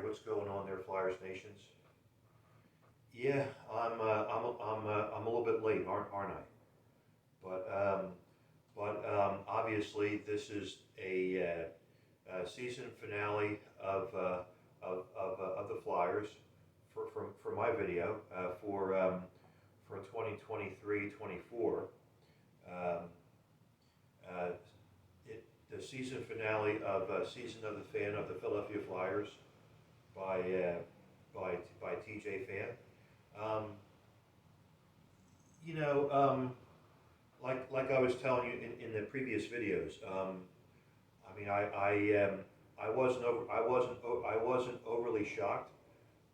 what's going on there, Flyers Nations? Yeah, I'm a little bit late, aren't I? But obviously this is a season finale of the Flyers for my video for 2023-24. Um, uh, the season finale of Season of the Fan of the Philadelphia Flyers by by TJ Fan. Um, you know, like I was telling you in the previous videos. I mean, I wasn't overly shocked,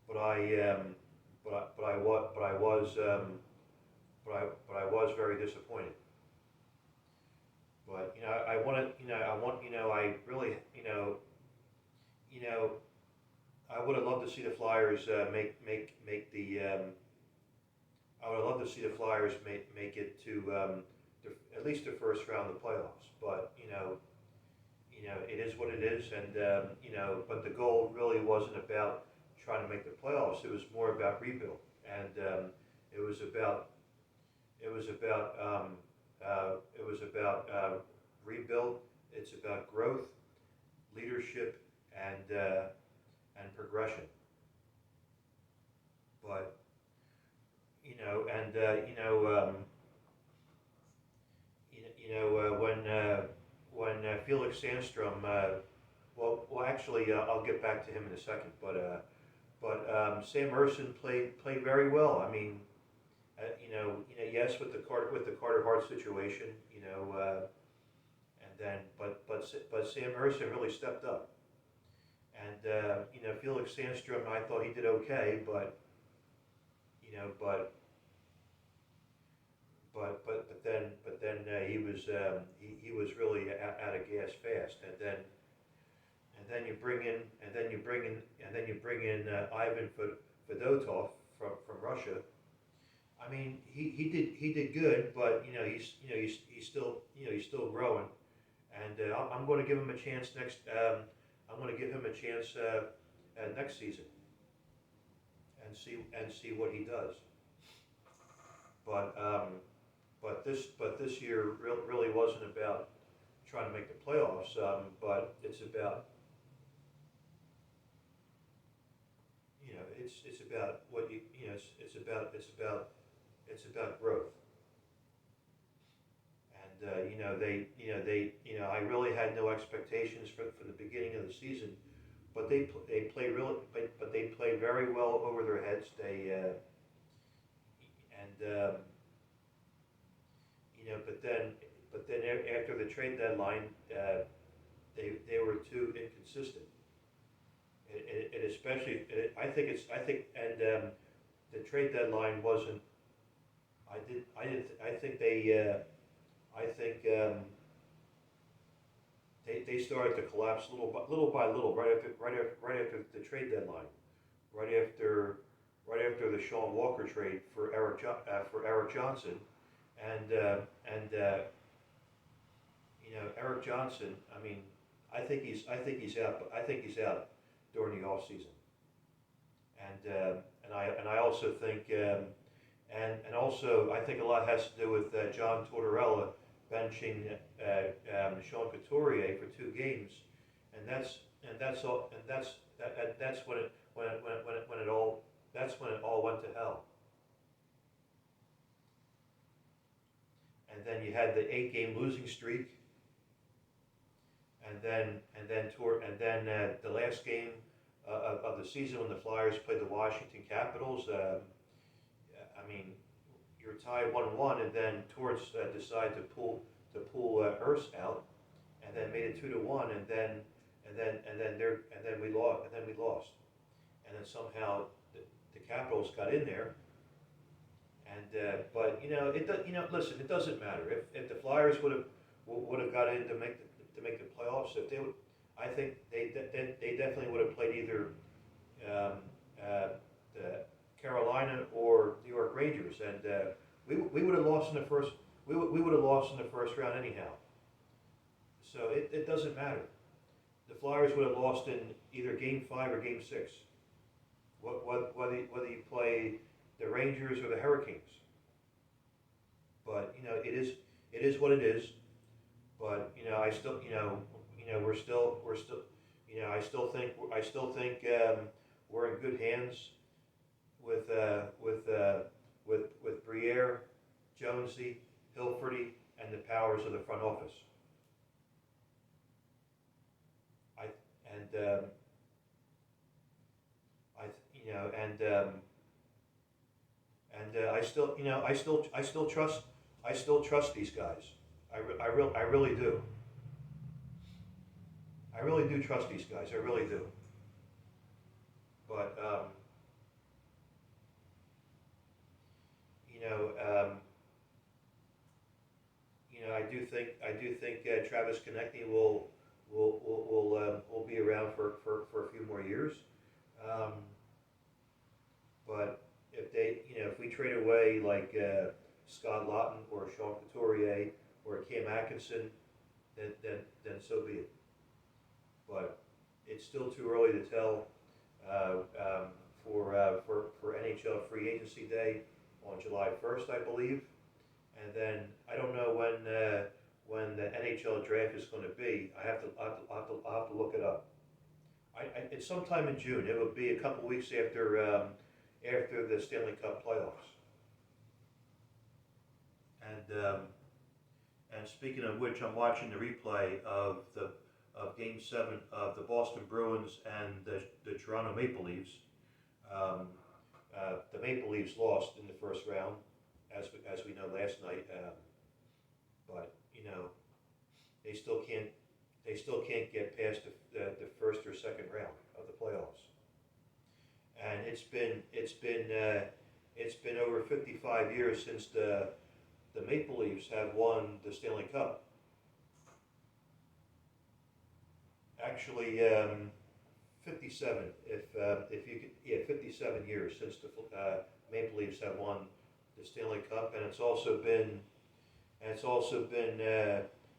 but I was very disappointed. But I want to, I really, you know, I would have loved to see the Flyers make the. I would have loved to see the Flyers make it to at least the first round of the playoffs. But it is what it is, and but the goal really wasn't about trying to make the playoffs. It was more about rebuild, and it was about it was about rebuild. It's about growth, leadership, and progression. But and when Felix Sandstrom, actually, I'll get back to him in a second. But Sam Ersson played very well. I mean, yes, with the Carter Hart situation, and then but Sam Ersson really stepped up, and Felix Sandstrom, I thought he did okay, but he was really out of gas fast, and then you bring in Ivan Fedotov from Russia. I mean, he did good, but he's still growing, and I'm going to give him a chance next. I'm going to give him a chance next season and see what he does. But this year really wasn't about trying to make the playoffs, but it's about it's about what it's about growth. And I really had no expectations for the beginning of the season, but they play really but they play very well over their heads. And but then after the trade deadline, they were too inconsistent. It especially I think the trade deadline wasn't. I think they started to collapse little by little right after the trade deadline, right after the Sean Walker trade for Eric Johnson, and Eric Johnson. I mean, I think he's out. I think he's out during the off season, and I also think and also I think a lot has to do with John Tortorella benching Sean Couturier for 2 games, and that's all, and that's when it all went to hell. And then you had the 8-game losing streak, and then the last game of the season when the Flyers played the Washington Capitals. I mean, you're tied 1-1, and then Torts decided to pull Hurst out, and then made it 2-1, and then we lost, and then somehow the Capitals got in there. And but listen, it doesn't matter if the Flyers would have got in to make the playoffs. If they would, I think they definitely would have played either the Carolina or New York Rangers, and we would have lost in the first. We would have lost in the first round anyhow. So it doesn't matter. the Flyers would have lost in either Game 5 or Game 6. Whether you play the Rangers or the Hurricanes. But it is what it is. But I still we're still I still think we're in good hands with Briere, Jonesy, Hilferty, and the powers of the front office. I and I you know and I still trust these guys. I really do. I really do trust these guys. I really do. But you know, um, I do think Travis Konechny will be around for a few more years. Um, but if we trade away like Scott Lawton or Sean Couturier or Cam Atkinson, then so be it. But it's still too early to tell for NHL free agency day on July 1st, I believe, and then I don't know when the NHL draft is going to be. I'll have to look it up. It's sometime in June. It will be a couple weeks after the Stanley Cup playoffs. And speaking of which, I'm watching the replay of Game 7 of the Boston Bruins and the Toronto Maple Leafs. The Maple Leafs lost in the first round, as we know last night. But they still can't get past the first or second round of the playoffs. And it's been over 55 years since the Maple Leafs have won the Stanley Cup. Actually, 57. If you could, yeah, 57 years since the Maple Leafs have won the Stanley Cup, and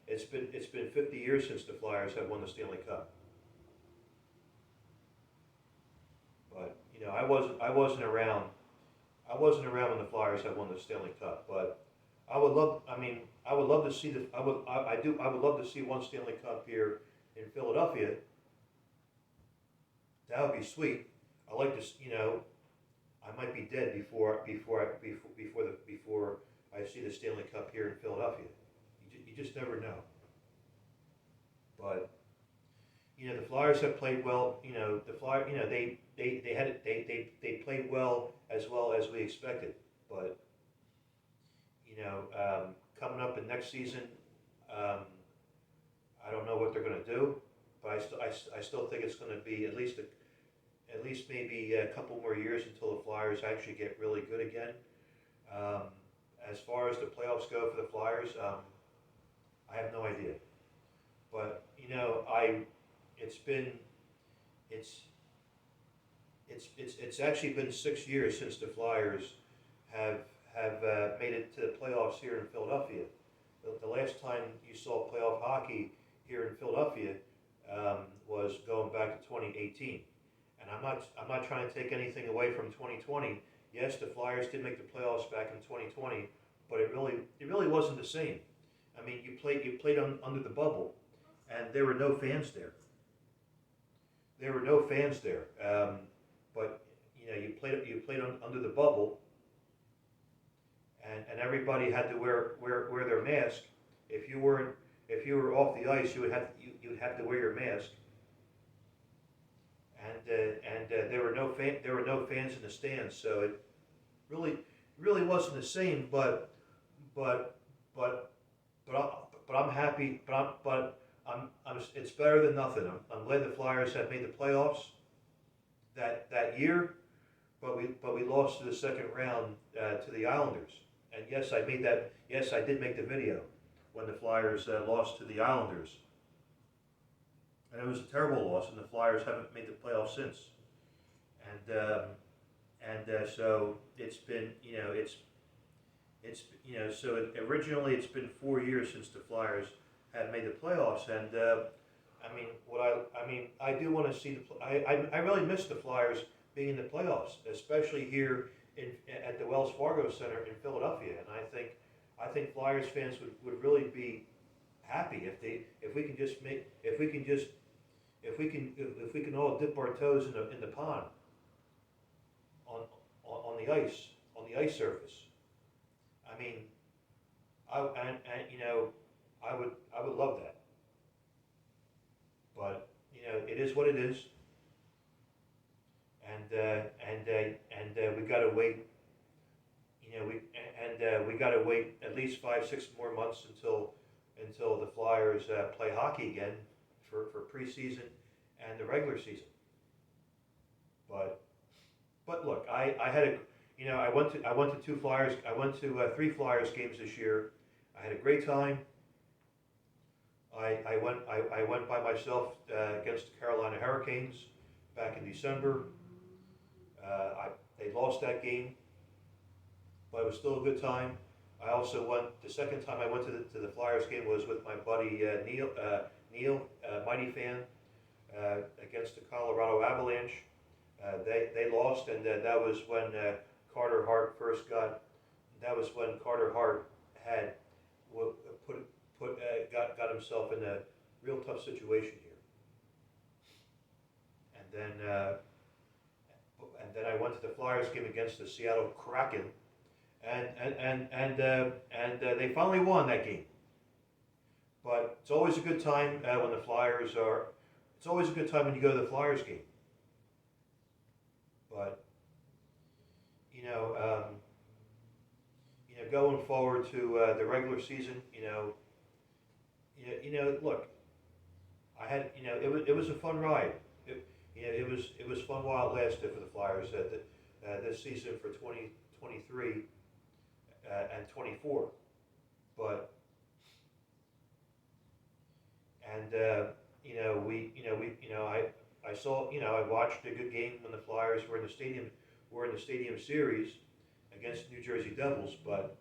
it's been 50 years since the Flyers have won the Stanley Cup. But I wasn't around. I wasn't around when the Flyers have won the Stanley Cup, but I would love. I would love to see I would love to see one Stanley Cup here in Philadelphia. That would be sweet. I like to. I might be dead before I see the Stanley Cup here in Philadelphia. You just never know. But the Flyers have played well. The Flyers. They played well as we expected. But coming up in next season, I don't know what they're going to do. But I still think it's going to be at least maybe a couple more years until the Flyers actually get really good again. As far as the playoffs go for the Flyers, I have no idea. But it's actually been 6 years since the Flyers have made it to the playoffs here in Philadelphia. The last time you saw playoff hockey here in Philadelphia was going back to 2018. And I'm not trying to take anything away from 2020. Yes, the Flyers did make the playoffs back in 2020, but it really wasn't the same. I mean, you played under the bubble, and there were no fans there. There were no fans there, but you played under the bubble, and everybody had to wear their mask. If you were off the ice, you would have to wear your mask. And there were no fans in the stands, so it really wasn't the same. But I'm happy. It's better than nothing. I'm glad the Flyers have made the playoffs that year, but we lost to the second round to the Islanders. And yes, I made that. Yes, I did make the video when the Flyers lost to the Islanders. And it was a terrible loss, and the Flyers haven't made the playoffs since. And so it's been, originally it's been 4 years since the Flyers have made the playoffs, and I do want to see I really miss the Flyers being in the playoffs, especially here at the Wells Fargo Center in Philadelphia. And I think Flyers fans would really be happy if we can just make if we can all dip our toes in the pond on on the ice surface. I mean, and I would love that, but it is what it is, and we got to wait. We got to wait at least 5, 6 more months until the Flyers play hockey again for preseason and the regular season. But look, I had a I went to 2 Flyers. I went to 3 Flyers games this year. I had a great time. I went by myself against the Carolina Hurricanes back in December. They lost that game, but it was still a good time. I also went the second time I went to the Flyers game was with my buddy Neil, Mighty fan, against the Colorado Avalanche. They lost, and that was when Carter Hart first got. That was when Carter Hart had got himself in a real tough situation here. And then I went to the Flyers game against the Seattle Kraken, and they finally won that game. But it's always a good time when the Flyers are. It's always a good time when you go to the Flyers game. But going forward to the regular season, look, I had, it was a fun ride. It was fun while it lasted for the Flyers this season for 2023 and 24. But I saw, I watched a good game when the Flyers were in the stadium series against New Jersey Devils, but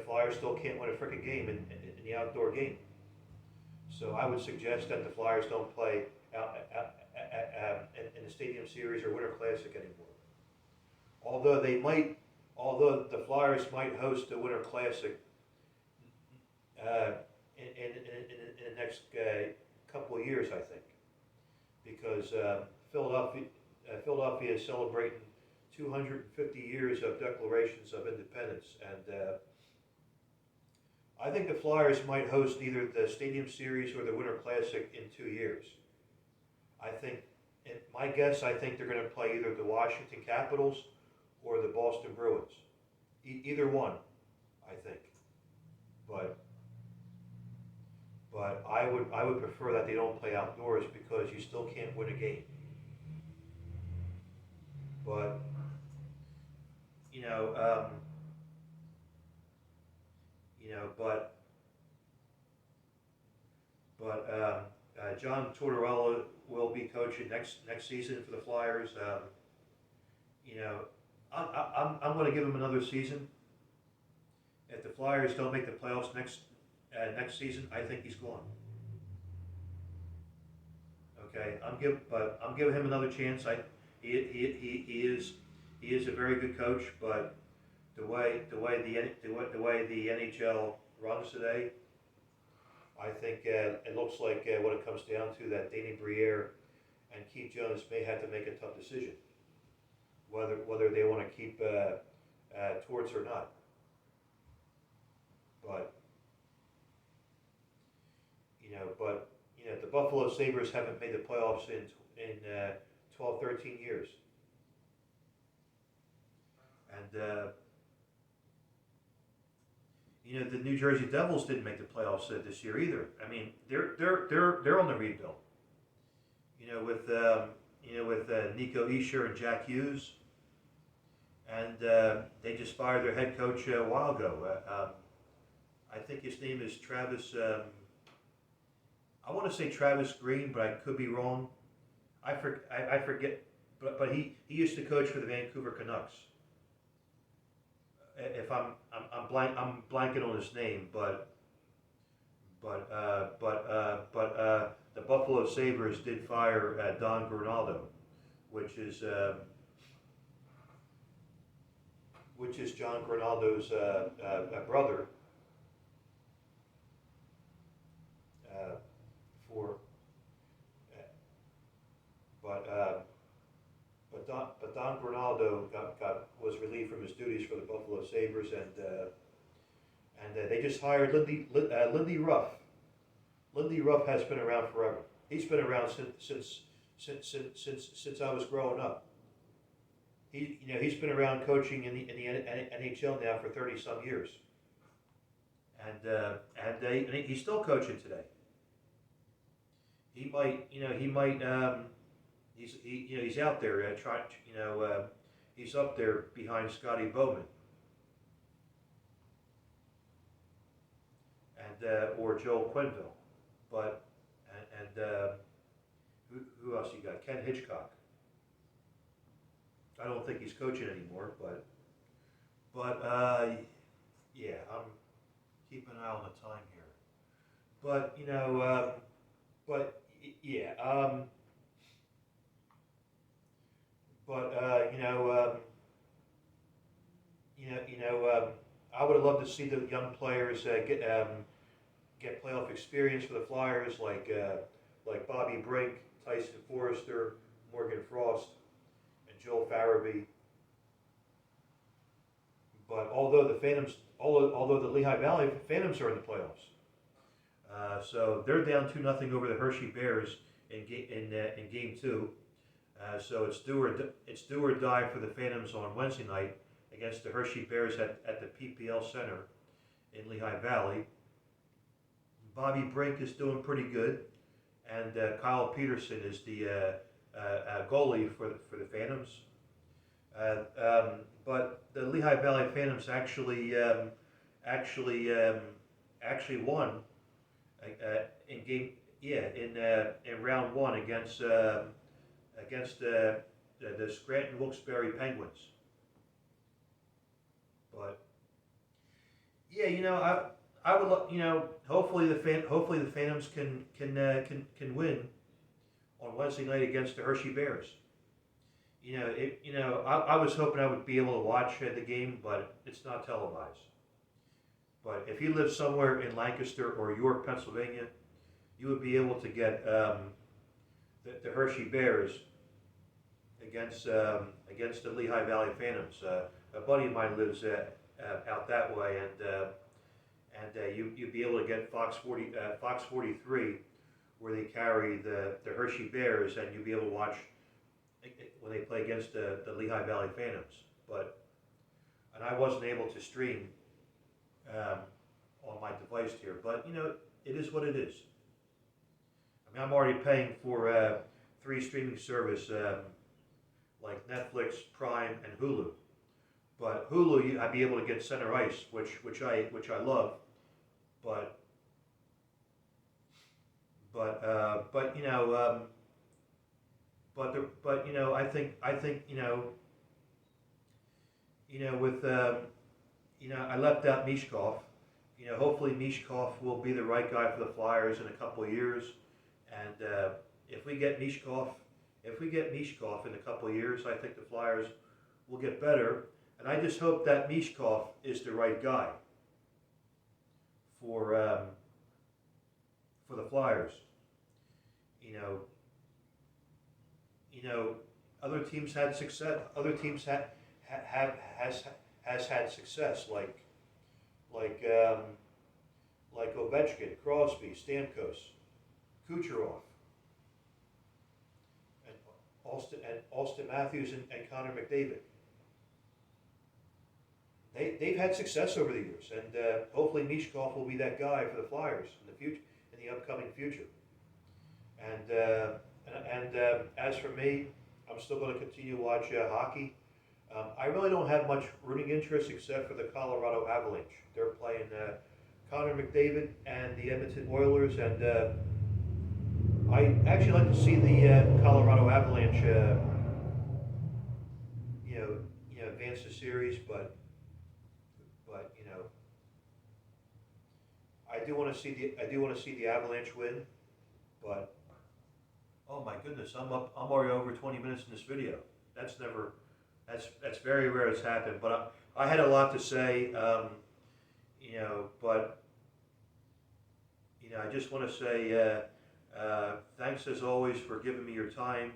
Flyers still can't win a frickin' game in the outdoor game. So I would suggest that the Flyers don't play in the stadium series or Winter Classic anymore. Although the Flyers might host the Winter Classic in the next couple of years, I think, because Philadelphia is celebrating 250 years of declarations of independence, and I think the Flyers might host either the Stadium Series or the Winter Classic in 2 years. My guess, I think they're going to play either the Washington Capitals or the Boston Bruins. Either one, I think. But I would prefer that they don't play outdoors because you still can't win a game. But John Tortorella will be coaching next season for the Flyers. I'm going to give him another season. If the Flyers don't make the playoffs next season, I think he's gone. Okay, I'm giving him another chance. He is a very good coach, but the way the NHL runs today, I think it looks like what it comes down to that Danny Briere and Keith Jones may have to make a tough decision whether they want to keep Torts or not. But the Buffalo Sabres haven't made the playoffs in 12, 13 years, and the New Jersey Devils didn't make the playoffs this year either. I mean, they're on the rebuild. With Nico Hischier and Jack Hughes, and they just fired their head coach a while ago. I think his name is Travis. I want to say Travis Green, but I could be wrong. I forget. But he used to coach for the Vancouver Canucks. If I'm blanking on his name, but the Buffalo Sabres did fire Don Grinaldo, which is John Grinaldo's brother. For but Don Grinaldo was relieved from his duties for the Buffalo Sabres, and they just hired Lindy Ruff. Lindy Ruff has been around forever. He's been around since I was growing up. He's been around coaching in the NHL now for 30 some years, and he's still coaching today. He's out there trying. He's up there behind Scotty Bowman and or Joel Quenneville, but who else you got? Ken Hitchcock. I don't think he's coaching anymore, but yeah, I'm keeping an eye on the time here. But but yeah, I would have loved to see the young players get playoff experience for the Flyers, like Bobby Brink, Tyson Forrester, Morgan Frost, and Joel Farabee. But although the Lehigh Valley Phantoms are in the playoffs, so they're down 2-0 over the Hershey Bears in game two. So it's do or die for the Phantoms on Wednesday night against the Hershey Bears at the PPL Center in Lehigh Valley. Bobby Brink is doing pretty good, and Kyle Peterson is the goalie for the Phantoms. But the Lehigh Valley Phantoms actually won in round one against the Scranton Wilkes-Barre Penguins. But yeah, I would hopefully the Phantoms can win on Wednesday night against the Hershey Bears. I was hoping I would be able to watch the game, but it's not televised. But if you live somewhere in Lancaster or York, Pennsylvania, you would be able to get the Hershey Bears against the Lehigh Valley Phantoms. A buddy of mine lives out that way, and you'd be able to get Fox 43, where they carry the Hershey Bears, and you'd be able to watch when they play against the Lehigh Valley Phantoms. And I wasn't able to stream on my device here, but it is what it is. I mean, I'm already paying for 3 streaming service like Netflix, Prime, and Hulu. But Hulu, I'd be able to get Center Ice, which I love, but I think with I left out Mishkov. Hopefully Mishkov will be the right guy for the Flyers in a couple of years, and if we get Mishkov in a couple of years, I think the Flyers will get better. And I just hope that Mishkov is the right guy for the Flyers. Other teams had success. Other teams has had success, like Ovechkin, Crosby, Stamkos, Kucherov, and Austin Matthews and Connor McDavid. They've had success over the years, and hopefully Mishkov will be that guy for the Flyers in the upcoming future. And as for me, I'm still going to continue to watch hockey. I really don't have much rooting interest except for the Colorado Avalanche. They're playing Connor McDavid and the Edmonton Oilers, and I actually like to see the Colorado Avalanche, advance the series, but do want to see the Avalanche win, but oh my goodness, I'm already over 20 minutes in this video. That's very rare it's happened. But I had a lot to say, but I just want to say thanks as always for giving me your time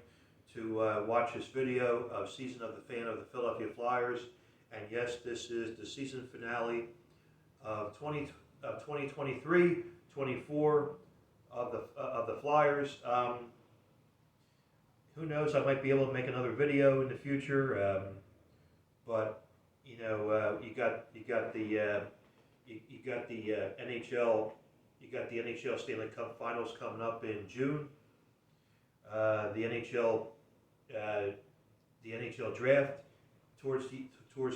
to watch this video of Season of the Fan of the Philadelphia Flyers. And yes, this is the season finale of 2023-24 of the Flyers. Who knows? I might be able to make another video in the future. But you got the NHL. You got the NHL Stanley Cup Finals coming up in June. The NHL draft towards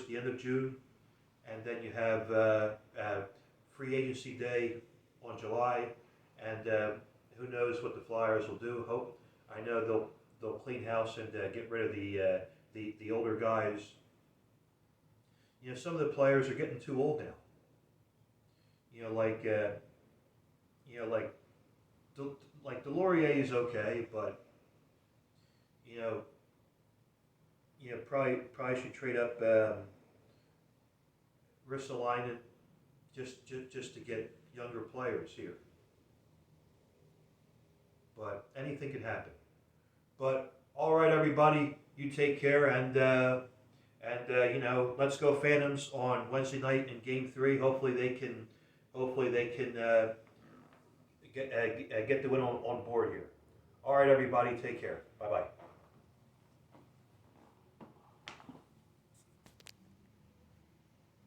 the end of June, and then you have free agency day on July, and who knows what the Flyers will do. I know they'll clean house and get rid of the older guys. Some of the players are getting too old now. Like Delorier is okay, but probably should trade up Ristolainen just to get younger players here. But anything can happen. But all right, everybody, you take care, and let's go Phantoms on Wednesday night in Game 3. Hopefully they can get the win on board here. All right, everybody, take care. Bye bye.